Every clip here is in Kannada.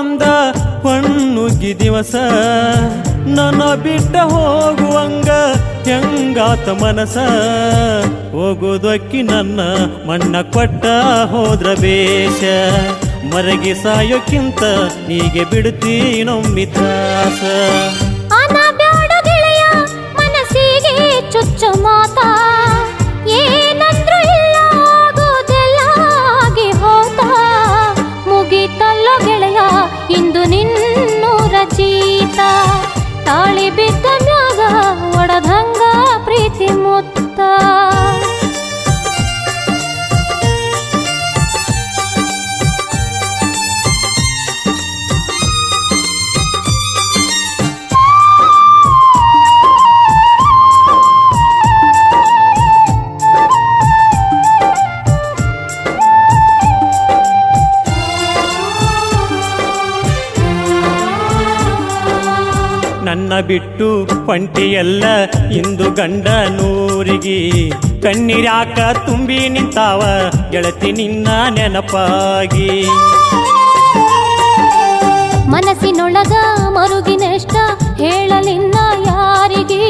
ಬಂದ ಹೊಣ್ಣುಗ್ಗಿ ದಿವಸ ನನ್ನ ಬಿಟ್ಟ ಹೋಗುವಂಗ ಹೆಂಗಾತ ಮನಸ ಹೋಗೋದಕ್ಕಿ ನನ್ನ ಮಣ್ಣ ಕೊಟ್ಟ ಹೋದ್ರ ಬೇಷ ಮರಗಿ ಸಾಯೋಕ್ಕಿಂತ ನೀಗೆ ಬಿಡ್ತೀನೊಮ್ಮಿ ತ್ರಾಸ ಮನಸ್ಸಿಗೆ ಚುಚ್ಚು ಮಾತಾ ಏನಂದ್ರು ಇಲ್ಲ ಆಗೋದೆಲ್ಲ ಆಗಿ ಹೋತಾ ಮುಗಿತಲ್ಲೋ ಗೆಳೆಯ ಇಂದು ನಿನ್ನೂರ ಜೀತ ತಾಳಿ ಬಿದ್ದ ಮ್ಯಾಗ ಒಡದಂಗ ಪ್ರೀತಿ ಮುತ್ತ ನನ್ನ ಬಿಟ್ಟು ಪಂಟಿಯಲ್ಲ ಇಂದು ಗಂಡ ನೂರಿಗೆ ಕಣ್ಣೀರ್ಯಾಕ ತುಂಬಿ ನಿಂತಾವ ಗೆಳತಿ ನಿನ್ನ ನೆನಪಾಗಿ ಮನಸ್ಸಿನೊಳಗ ಮರುಗಿನೆಷ್ಟ ಹೇಳಲಿನ್ನ ಯಾರಿಗೆ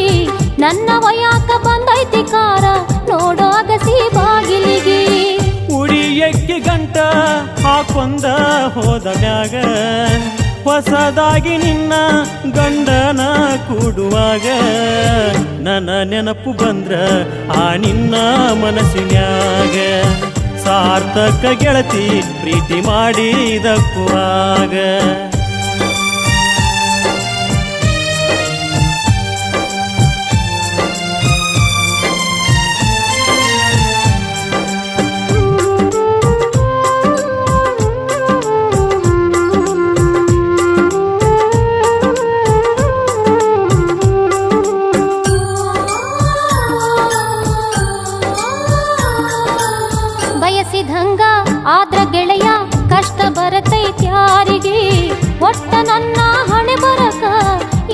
ನನ್ನ ವಯಾಕ ಬಂದೈತಿ ಕಾರ ನೋಡೋ ಅಗಸಿ ಬಾಗಿಲಿಗೆ ಉಡಿಯಕ್ಕೆ ಗಂಟ ಹಾಕೊಂದ ಹೋದ ಮ್ಯಾಗ ಹೊಸದಾಗಿ ನಿನ್ನ ಗಂಡನ ಕೂಡುವಾಗ ನನ್ನ ನೆನಪು ಬಂದ್ರ ಆ ನಿನ್ನ ಮನಸ್ಸಿನ್ಯಾಗ ಸಾರ್ಥಕ ಗೆಳತಿ ಪ್ರೀತಿ ಮಾಡಿದಕ್ಕುವಾಗ ಬಯಸಿದಂಗ ಆದ್ರ ಗೆಳೆಯ ಕಷ್ಟ ಬರತೈತ್ಯಾರಿಗೆ ಒಟ್ಟ ನನ್ನ ಹಣೆ ಬರಕ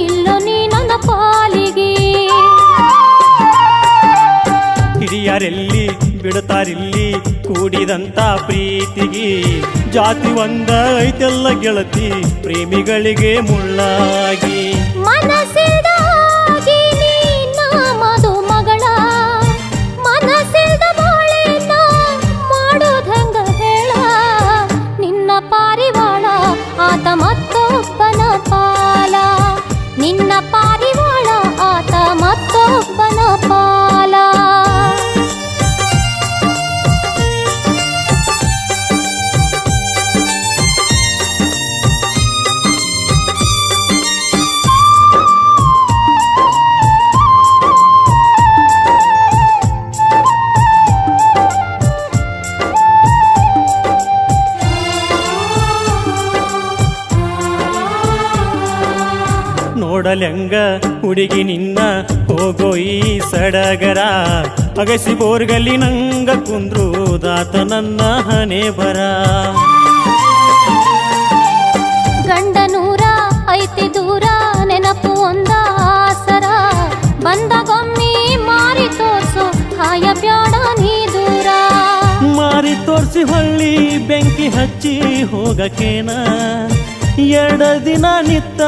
ಇಲ್ಲೋ ನೀ ನನ್ನ ಪಾಲಿಗೆ ಹಿರಿಯರೆಲ್ಲಿ ಬಿಡುತ್ತಾರಿಲ್ಲಿ ಕೂಡಿದಂತ ಪ್ರೀತಿಗೆ ಜಾತಿ ಒಂದ ಐತೆಲ್ಲ ಗೆಳತಿ ಪ್ರೇಮಿಗಳಿಗೆ ಮುಳ್ಳಾಗಿ ಮನಸ್ಸಿಲ್ದಾಗಿ ನೀನ ಮದು ಮಗಳ ಮನಸ್ಸಿಲ್ದ ಬಾಳೆನ ಮಾಡೋದಂಗ ಹೇಳ ನಿನ್ನ ಪಾರಿವಾಳ ಆತ ಮತ್ತೊಬ್ಬನ ಪಾಲ ನಿನ್ನ ಪಾರಿವಾಳ ಆತ ಮತ್ತೊಬ್ಬನ ಪಾಲ ನೋಡಲೆಂಗ ಹುಡುಗಿ ನಿನ್ನ ಹೋಗೋ ಈ ಸಡಗರ ಅಗಸಿ ಬೋರ್ಗಲ್ಲಿ ನಂಗ ಕುಂದ್ರುದಾತ ನನ್ನ ಹಣೆ ಬರ ಗಂಡನೂರ ಐತಿ ದೂರ ನೆನಪು ಒಂದ ಆಸರ ಬಂದಗೊಮ್ಮಿ ಮಾರಿ ತೋರ್ಸು ಹಾಯ ಬ್ಯಾಡ ನೀ ದೂರ ಮಾರಿ ತೋರ್ಸಿ ಹೊಳ್ಳಿ ಬೆಂಕಿ ಹಚ್ಚಿ ಹೋಗಕೇನ ಎರಡ ದಿನ ನಿತ್ತ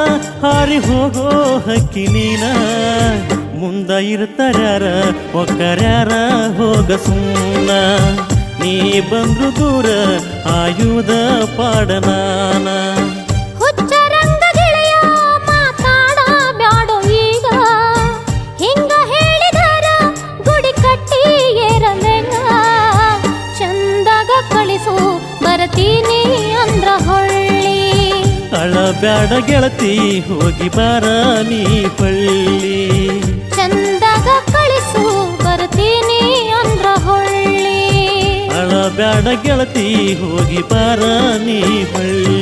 ಹಾರಿ ಹೋಗೋ ಹಕ್ಕಿ ನೀನ ಮುಂದ ಇರ್ತಾರ್ಯಾರ ಒಕ್ಕರ್ಯಾರ ಹೋಗ ಸುಮ್ಮನ ನೀ ಬಂದ್ರು ದೂರ ಆಯುಧ ಪಾಡನಾನ ಹುಚ್ಚರಂಗ ಗೆಳೆಯ ಮಾತಾಡ ಬ್ಯಾಡೋ ಈಗ ಹಿಂಗ ಹೇಳಿದರ ಗುಡಿ ಕಟ್ಟಿ ಏರಲೆಂಗ ಚಂದಾಗ ಕಳಿಸು ಬರತೀನಿ ಅಂದ್ರ ಹೊಳ್ಳಿ ಅಳಬ್ಯಾಡ ಗೆಳತಿ ಹೋಗಿ ಬಾರ ನೀ ಪಳ್ಳಿ ಚಂದಾಗ ಕಳಿಸು ಬರ್ತೀನಿ ಅಂದ್ರ ಹೊಳ್ಳಿ ಅಳಬ್ಯಾಡ ಗೆಳತಿ ಹೋಗಿ ಬಾರ ನೀ ಪಳ್ಳಿ